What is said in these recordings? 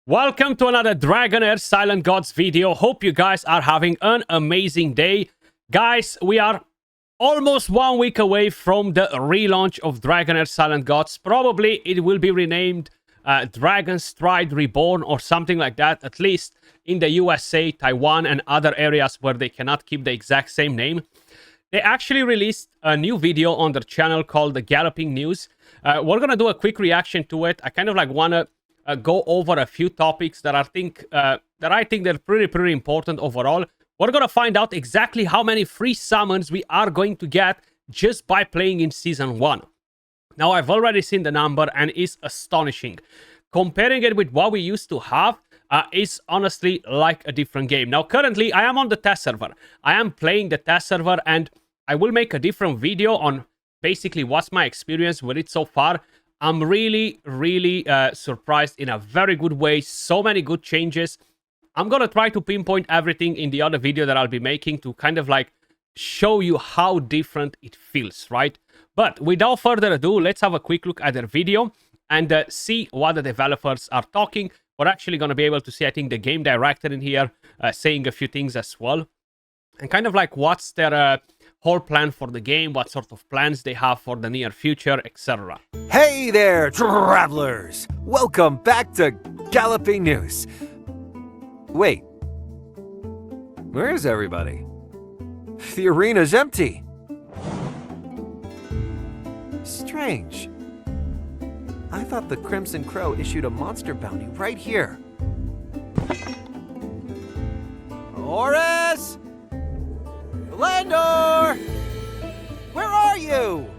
Welcome to another Dragonheir Silent Gods video. Hope you guys are having an amazing day. Guys, we are almost 1 week away from the relaunch of Dragonheir Silent Gods. Probably it will be renamed Dragon Stride Reborn or something like that, at least in the USA, Taiwan, and other areas where they cannot keep the exact same name. They actually released a new video on their channel called the Galloping News. We're gonna do a quick reaction to it. I kind of like wanna go over a few topics that I think they're pretty important overall. We're gonna find out exactly how many free summons we are going to get just by playing in Season 1. Now, I've already seen the number and it's astonishing. Comparing it with what we used to have, is honestly like a different game. Now, currently, I am on the test server. I am playing the test server and I will make a different video on basically what's my experience with it so far. I'm really surprised in a very good way. So many good changes. I'm gonna try to pinpoint everything in the other video that I'll be making to kind of like show you how different it feels, right? But without further ado, let's have a quick look at their video and see what the developers are talking. We're actually gonna be able to see, I think, the game director in here saying a few things as well. And kind of like what's their whole plan for the game, what sort of plans they have for the near future, etc. Hey there, travelers! Welcome back to Galloping News. Wait, where is everybody? The arena's empty. Strange. I thought the Crimson Crow issued a monster bounty right here. Horus! Landor! Where are you?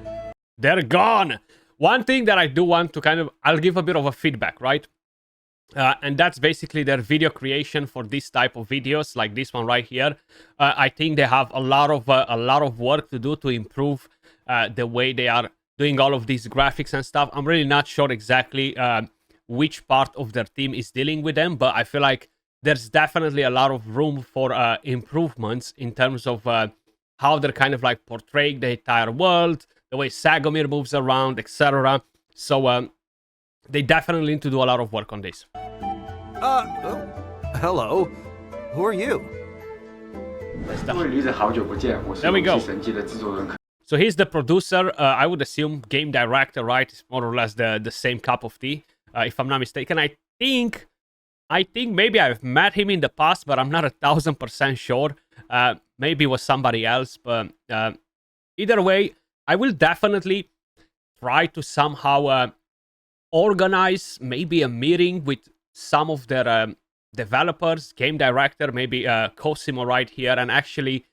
They're gone. One thing that I do want to I'll give a bit of a feedback, right? And that's basically their video creation for this type of videos, like this one right here. I think they have a lot of work to do to improve the way they are doing all of these graphics and stuff. I'm really not sure exactly which part of their team is dealing with them, but I feel like there's definitely a lot of room for improvements in terms of how they're kind of like portraying the entire world, the way Sagomir moves around, etc. So they definitely need to do a lot of work on this. Hello. Who are you? There we go. So he's the producer, I would assume game director, right? It's more or less the same cup of tea, if I'm not mistaken. I think maybe I've met him in the past, but I'm not 1000% sure. Maybe it was somebody else, but either way, I will definitely try to somehow organize maybe a meeting with some of their developers, game director, maybe Cosimo right here, and actually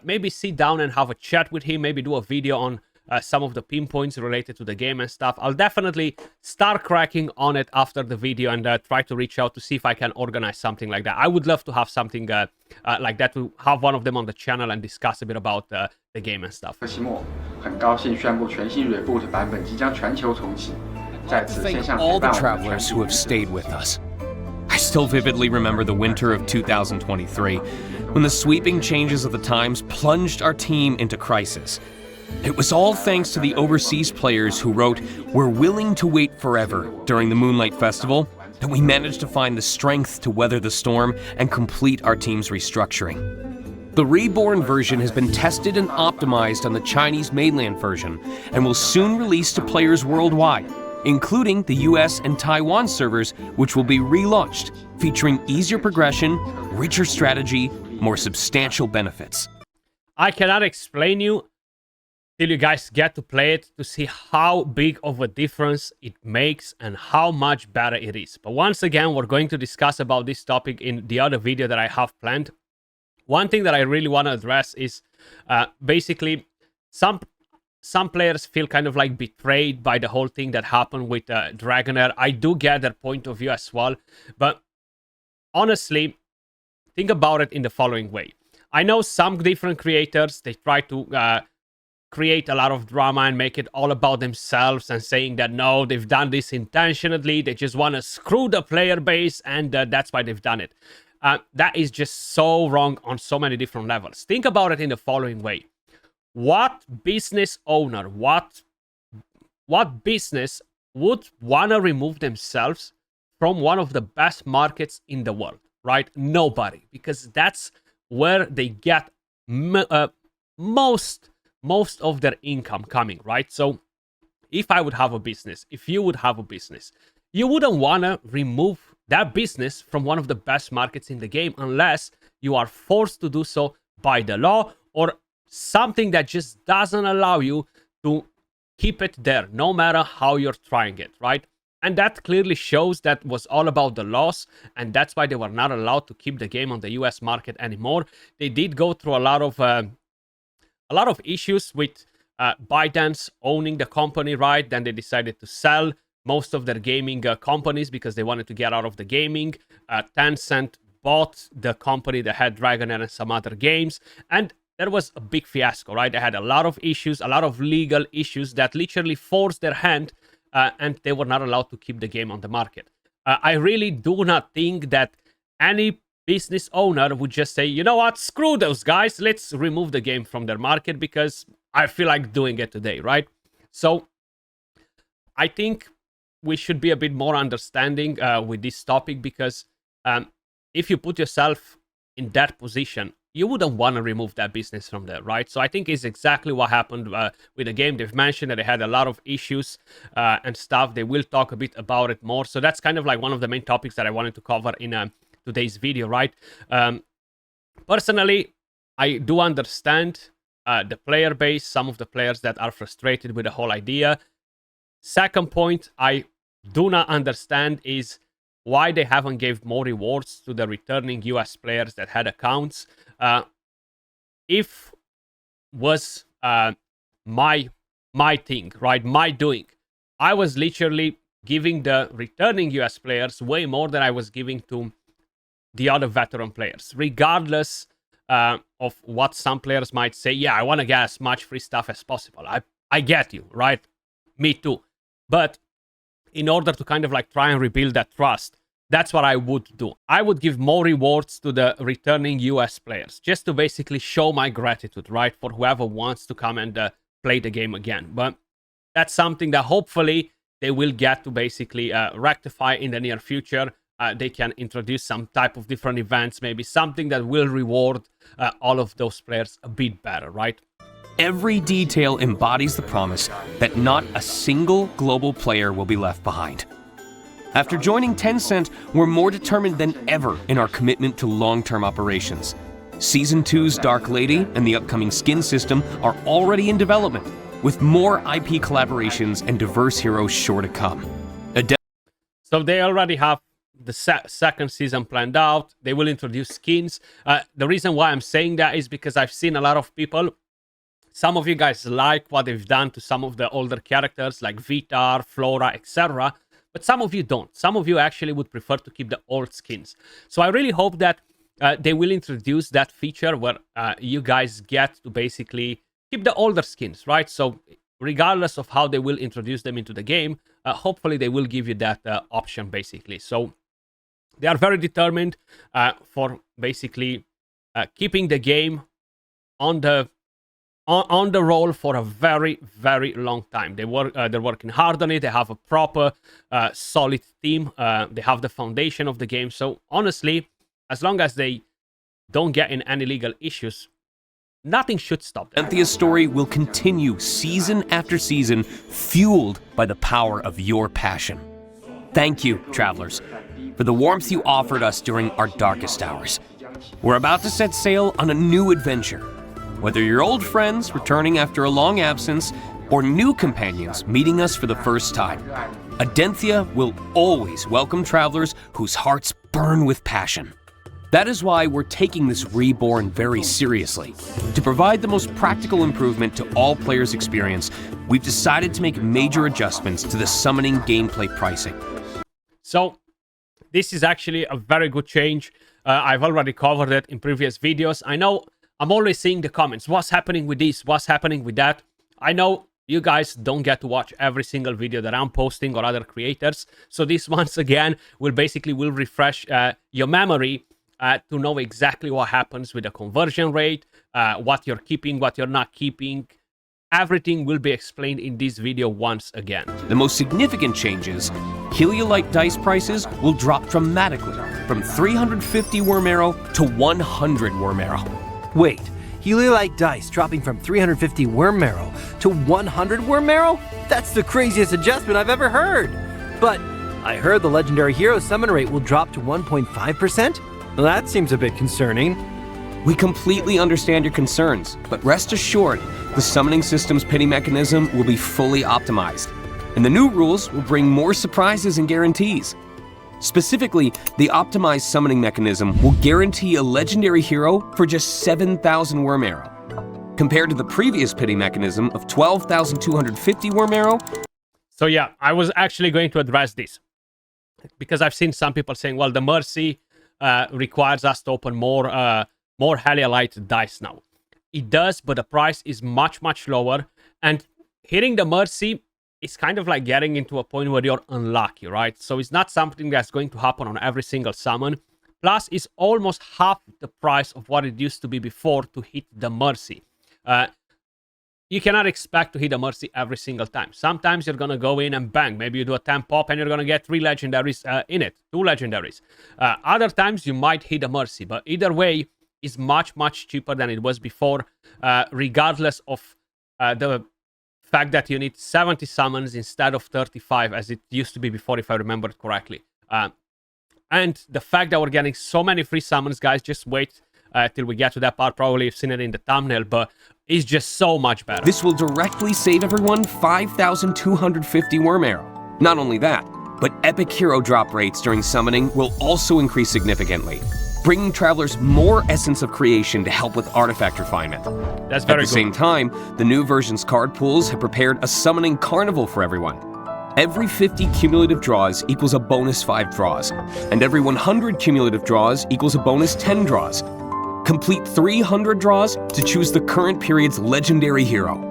maybe sit down and have a chat with him, maybe do a video on some of the pinpoints related to the game and stuff. I'll definitely start cracking on it after the video and try to reach out to see if I can organize something like that. I would love to have something like that, to have one of them on the channel and discuss a bit about the game and stuff. Thank all the travelers who have stayed with us. I still vividly remember the winter of 2023, when the sweeping changes of the times plunged our team into crisis. It was all thanks to the overseas players who wrote, "We're willing to wait forever" during the Moonlight Festival, that we managed to find the strength to weather the storm and complete our team's restructuring. The Reborn version has been tested and optimized on the Chinese mainland version, and will soon release to players worldwide, including the US and Taiwan servers, which will be relaunched, featuring easier progression, richer strategy, more substantial benefits. I cannot explain you till you guys get to play it to see how big of a difference it makes and how much better it is. But once again, we're going to discuss about this topic in the other video that I have planned. One thing that I really want to address is basically some players feel kind of like betrayed by the whole thing that happened with Dragonheir. I do get their point of view as well, but honestly, think about it in the following way. I know some different creators, they try to create a lot of drama and make it all about themselves and saying that no, they've done this intentionally, they just want to screw the player base and that's why they've done it. That is just so wrong on so many different levels. Think about it in the following way. What business owner, what business would want to remove themselves from one of the best markets in the world, right? Nobody, because that's where they get most of their income coming, right? So if I would have a business, if you would have a business, you wouldn't want to remove that business from one of the best markets in the game unless you are forced to do so by the law or something that just doesn't allow you to keep it there, no matter how you're trying it, right? And that clearly shows that was all about the laws, and that's why they were not allowed to keep the game on the US market anymore. They did go through a lot of issues with ByteDance owning the company, right? Then they decided to sell most of their gaming companies because they wanted to get out of the gaming. Tencent bought the company that had Dragonheir and some other games, and that was a big fiasco, right? They had a lot of issues, a lot of legal issues that literally forced their hand, and they were not allowed to keep the game on the market. I really do not think that any business owner would just say, you know what, screw those guys, let's remove the game from their market because I feel like doing it today, right? So I think we should be a bit more understanding with this topic because if you put yourself in that position, you wouldn't want to remove that business from there, right? So I think it's exactly what happened with the game. They've mentioned that they had a lot of issues and stuff. They will talk a bit about it more. So that's kind of like one of the main topics that I wanted to cover in today's video, right? Personally, I do understand the player base, some of the players that are frustrated with the whole idea. Second point I do not understand is why they haven't gave more rewards to the returning US players that had accounts. If was my thing, right, my doing, I was literally giving the returning US players way more than I was giving to the other veteran players, regardless of what some players might say. Yeah, I want to get as much free stuff as possible. I get you, right? Me too. But in order to kind of like try and rebuild that trust, that's what I would do. I would give more rewards to the returning US players, just to basically show my gratitude, right? For whoever wants to come and play the game again. But that's something that hopefully they will get to basically rectify in the near future. They can introduce some type of different events, maybe something that will reward all of those players a bit better, right? Every detail embodies the promise that not a single global player will be left behind. After joining Tencent, we're more determined than ever in our commitment to long-term operations. Season 2's Dark Lady and the upcoming skin system are already in development, with more IP collaborations and diverse heroes sure to come. So they already have the second season planned out. They will introduce skins. The reason why I'm saying that is because I've seen a lot of people. Some of you guys like what they've done to some of the older characters like Vitar, Flora, etc. But some of you don't. Some of you actually would prefer to keep the old skins. So I really hope that they will introduce that feature where you guys get to basically keep the older skins, right? So regardless of how they will introduce them into the game, hopefully they will give you that option basically. So they are very determined for basically keeping the game on the roll for a very, very long time. They're working hard on it. They have a proper, solid team. They have the foundation of the game. So honestly, as long as they don't get in any legal issues, nothing should stop them. Anthea's story will continue season after season, fueled by the power of your passion. Thank you, travelers, for the warmth you offered us during our darkest hours. We're about to set sail on a new adventure. Whether you're old friends returning after a long absence, or new companions meeting us for the first time, Adenthia will always welcome travelers whose hearts burn with passion. That is why we're taking this reborn very seriously. To provide the most practical improvement to all players' experience, we've decided to make major adjustments to the summoning gameplay pricing. So this is actually a very good change. I've already covered it in previous videos. I know I'm always seeing the comments. What's happening with this? What's happening with that? I know you guys don't get to watch every single video that I'm posting or other creators. So this once again will refresh your memory to know exactly what happens with the conversion rate, what you're keeping, what you're not keeping, everything will be explained in this video once again. The most significant changes, Heliolite dice prices will drop dramatically from 350 worm arrow to 100 worm arrow. Wait, Heliolite dice dropping from 350 worm marrow to 100 worm marrow? That's the craziest adjustment I've ever heard. But I heard the legendary hero summon rate will drop to 1.5%? Well, that seems a bit concerning. We completely understand your concerns, but rest assured, the summoning system's pity mechanism will be fully optimized, and the new rules will bring more surprises and guarantees. Specifically, the optimized summoning mechanism will guarantee a legendary hero for just 7,000 worm arrow, compared to the previous pity mechanism of 12,250 worm arrow. So yeah, I was actually going to address this, because I've seen some people saying, well, the Mercy requires us to open more Heliolite dice now. It does, but the price is much, much lower. And hitting the Mercy is kind of like getting into a point where you're unlucky, right? So it's not something that's going to happen on every single summon. Plus, it's almost half the price of what it used to be before to hit the Mercy. You cannot expect to hit a Mercy every single time. Sometimes you're going to go in and bang. Maybe you do a 10 pop and you're going to get 3 legendaries in it. 2 legendaries. Other times you might hit a Mercy. But either way, it's much, much cheaper than it was before. Regardless of the fact that you need 70 summons instead of 35 as it used to be before, if I remember it correctly. And the fact that we're getting so many free summons, guys, just wait till we get to that part. Probably you've seen it in the thumbnail, but it's just so much better. This will directly save everyone 5,250 worm arrow. Not only that, but epic hero drop rates during summoning will also increase significantly, bringing travelers more essence of creation to help with artifact refinement. That's very good. At the same time, the new version's card pools have prepared a summoning carnival for everyone. Every 50 cumulative draws equals a bonus 5 draws, and every 100 cumulative draws equals a bonus 10 draws. Complete 300 draws to choose the current period's legendary hero.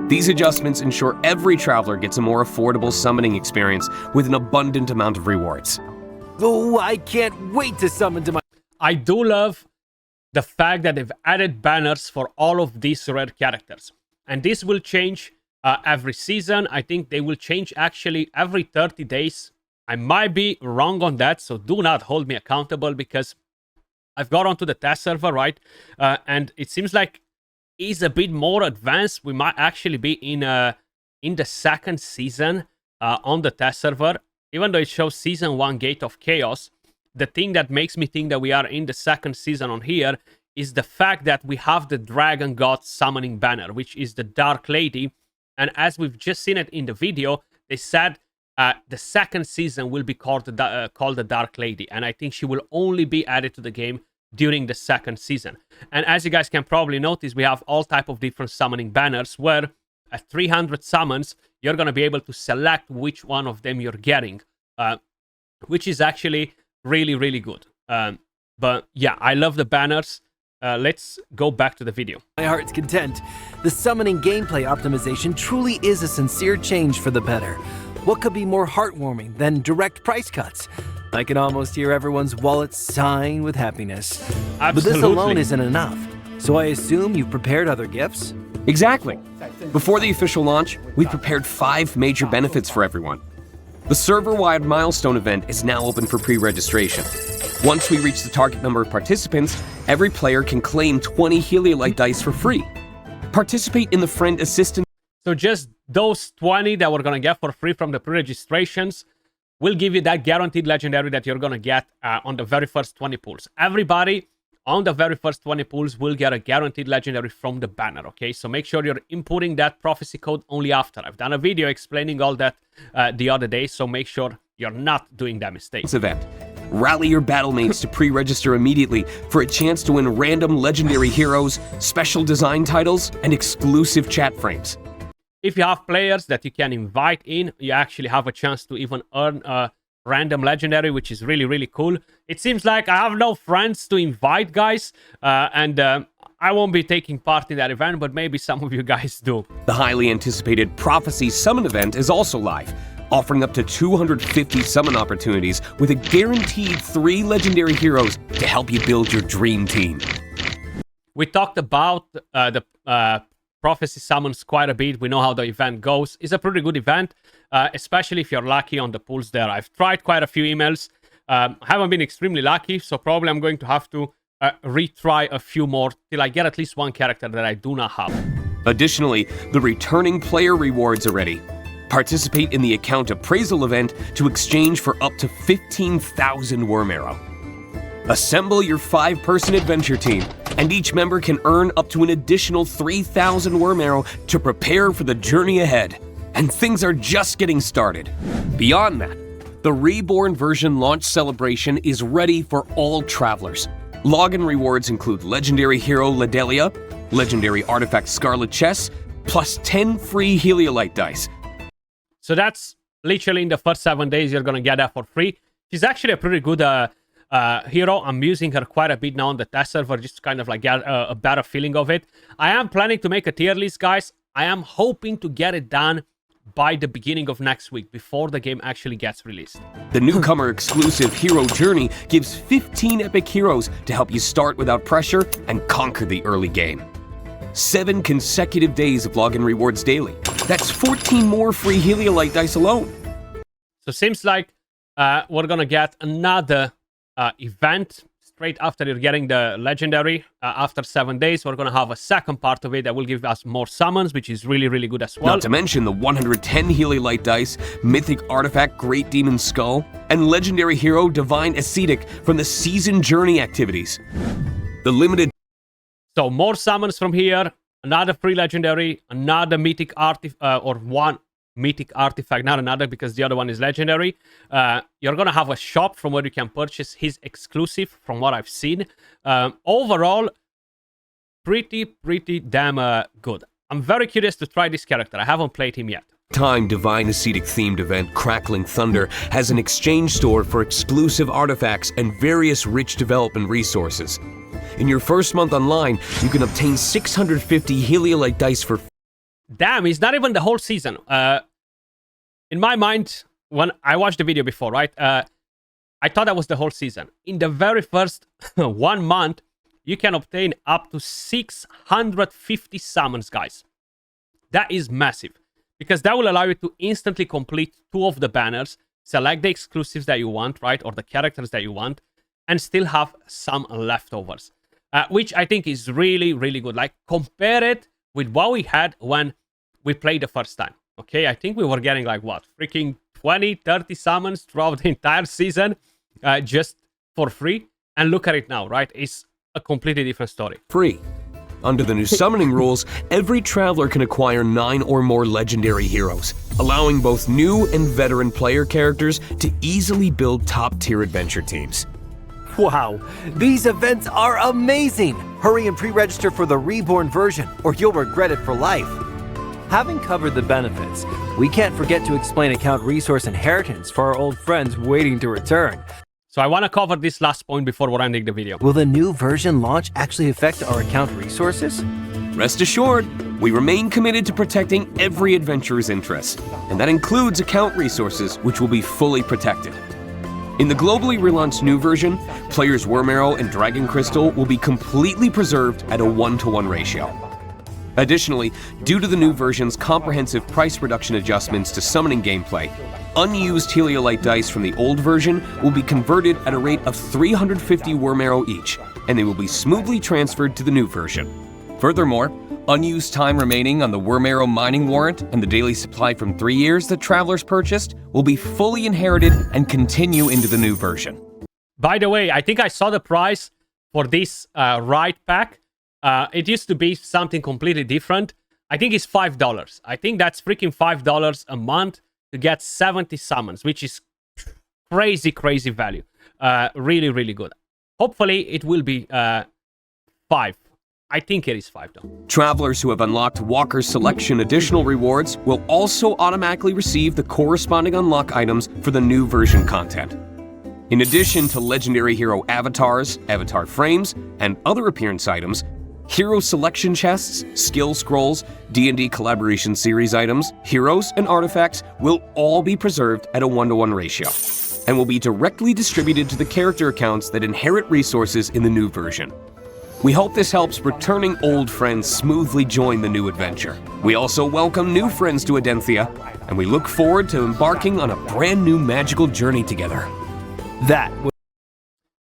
These adjustments ensure every traveler gets a more affordable summoning experience with an abundant amount of rewards. Oh, I can't wait to summon to my... I do love the fact that they've added banners for all of these rare characters. And this will change every season. I think they will change actually every 30 days. I might be wrong on that, so do not hold me accountable, because I've got onto the test server, right? And it seems like it's a bit more advanced. We might actually be in the second season on the test server. Even though it shows Season 1 Gate of Chaos, the thing that makes me think that we are in the second season on here is the fact that we have the Dragon God summoning banner, which is the Dark Lady. And as we've just seen it in the video, they said the second season will be called the Dark Lady. And I think she will only be added to the game during the second season. And as you guys can probably notice, we have all type of different summoning banners where at 300 summons, you're going to be able to select which one of them you're getting, which is actually really, really good. But yeah, I love the banners. Let's go back to the video. My heart's content. The summoning gameplay optimization truly is a sincere change for the better. What could be more heartwarming than direct price cuts? I can almost hear everyone's wallets sighing with happiness. Absolutely. But this alone isn't enough. So I assume you've prepared other gifts? Exactly. Before the official launch, we prepared 5 major benefits for everyone. The server-wide milestone event is now open for pre-registration. Once we reach the target number of participants, every player can claim 20 Heliolite dice for free. Participate in the friend assistance. So just those 20 that we're going to get for free from the pre-registrations will give you that guaranteed legendary that you're going to get on the very first 20 pools. Everybody on the very first 20 pools will get a guaranteed legendary from the banner, okay? So make sure you're inputting that prophecy code only after. I've done a video explaining all that the other day, so make sure you're not doing that mistake. Event. Rally your battlemates to pre-register immediately for a chance to win random legendary heroes, special design titles, and exclusive chat frames. If you have players that you can invite in, you actually have a chance to even earn a random legendary, which is really, really cool. It seems like I have no friends to invite, guys, and I won't be taking part in that event, but maybe some of you guys do. The highly anticipated Prophecy Summon event is also live, offering up to 250 summon opportunities with a guaranteed 3 legendary heroes to help you build your dream team. We talked about the prophecy summons quite a bit. We know how the event goes. It's a pretty good event, especially if you're lucky on the pulls there. I've tried quite a few emails. Haven't been extremely lucky, so probably I'm going to have to retry a few more till I get at least one character that I do not have. Additionally, the returning player rewards are ready. Participate in the account appraisal event to exchange for up to 15,000 worm arrow. Assemble your 5-person adventure team, and each member can earn up to an additional 3,000 worm arrow to prepare for the journey ahead. And things are just getting started. Beyond that, the Reborn version launch celebration is ready for all travelers. Login rewards include Legendary Hero Ladelia, Legendary Artifact Scarlet Chess, plus 10 free Heliolite dice. So that's literally in the first 7 days you're going to get that for free. She's actually a pretty good hero. I'm using her quite a bit now on the test server just to kind of like get a better feeling of it. I am planning to make a tier list, guys. I am hoping to get it done by the beginning of next week, before the game actually gets released. The newcomer exclusive Hero Journey gives 15 epic heroes to help you start without pressure and conquer the early game. 7 consecutive days of login rewards daily. That's 14 more free Heliolite dice alone. So seems like we're gonna get another event straight after you're getting the legendary. After 7 days, we're gonna have a second part of it that will give us more summons, which is really, really good as well. Not to mention the 110 Heliolite dice, Mythic Artifact Great Demon Skull, and Legendary Hero Divine Ascetic from the Season Journey activities. The limited... So more summons from here, another free legendary, another mythic artifact, or one mythic artifact, not another because the other one is legendary. You're gonna have a shop from where you can purchase his exclusive, from what I've seen. Overall, pretty damn good. I'm very curious to try this character. I haven't played him yet. Time Divine Ascetic themed event Crackling Thunder has an exchange store for exclusive artifacts and various rich development resources. In your first month online, you can obtain 650 Heliolite dice for... Damn, it's not even the whole season. In my mind, when I watched the video before, right? I thought that was the whole season. In the very first 1 month, you can obtain up to 650 summons, guys. That is massive. Because that will allow you to instantly complete 2 of the banners, select the exclusives that you want, right? Or the characters that you want, and still have some leftovers. Which I think is really, really good. Like, compare it with what we had when we played the first time. Okay, I think we were getting like, what, freaking 20, 30 summons throughout the entire season, just for free. And look at it now, right? It's a completely different story. Free. Under the new summoning rules, every traveler can acquire 9 or more legendary heroes, allowing both new and veteran player characters to easily build top-tier adventure teams. Wow, these events are amazing! Hurry and pre-register for the Reborn version, or you'll regret it for life. Having covered the benefits, we can't forget to explain account resource inheritance for our old friends waiting to return. So I want to cover this last point before we're ending the video. Will the new version launch actually affect our account resources? Rest assured, we remain committed to protecting every adventurer's interests, and that includes account resources, which will be fully protected. In the globally relaunched new version, players' Worm Arrow and Dragon Crystal will be completely preserved at a 1-to-1 ratio. Additionally, due to the new version's comprehensive price reduction adjustments to summoning gameplay, unused Heliolite dice from the old version will be converted at a rate of 350 Worm Arrow each, and they will be smoothly transferred to the new version. Furthermore, unused time remaining on the Worm Arrow mining warrant and the daily supply from 3 years that travelers purchased will be fully inherited and continue into the new version. By the way, I think I saw the price for this ride pack. It used to be something completely different. I think it's $5. I think that's freaking $5 a month to get 70 summons, which is crazy value. Really, really good. Hopefully, it will be 5. I think it is 5 though. Travelers who have unlocked Walker's Selection additional rewards will also automatically receive the corresponding unlock items for the new version content. In addition to legendary hero avatars, avatar frames, and other appearance items, hero selection chests, skill scrolls, D&D collaboration series items, heroes, and artifacts will all be preserved at a 1-to-1 ratio, and will be directly distributed to the character accounts that inherit resources in the new version. We hope this helps returning old friends smoothly join the new adventure. We also welcome new friends to Adenthia, and we look forward to embarking on a brand new magical journey together.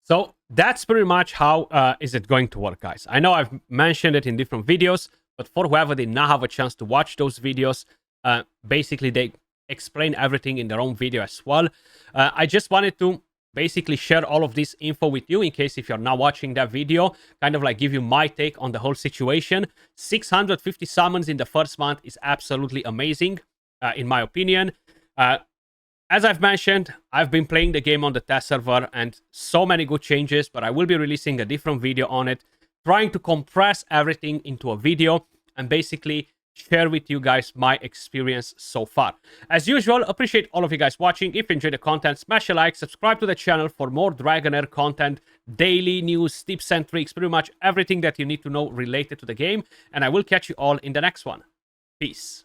So that's pretty much how is it going to work, guys. I know I've mentioned it in different videos, but for whoever did not have a chance to watch those videos, basically they explain everything in their own video as well. I just wanted to basically share all of this info with you in case if you're not watching that video, kind of like give you my take on the whole situation. 650 summons in the first month is absolutely amazing, in my opinion. As I've mentioned, I've been playing the game on the test server and so many good changes, but I will be releasing a different video on it, trying to compress everything into a video and basically share with you guys my experience so far. As usual, appreciate all of you guys watching. If you enjoy the content, smash a like, subscribe to the channel for more Dragonheir content, daily news, tips and tricks, pretty much everything that you need to know related to the game. And I will catch you all in the next one. Peace.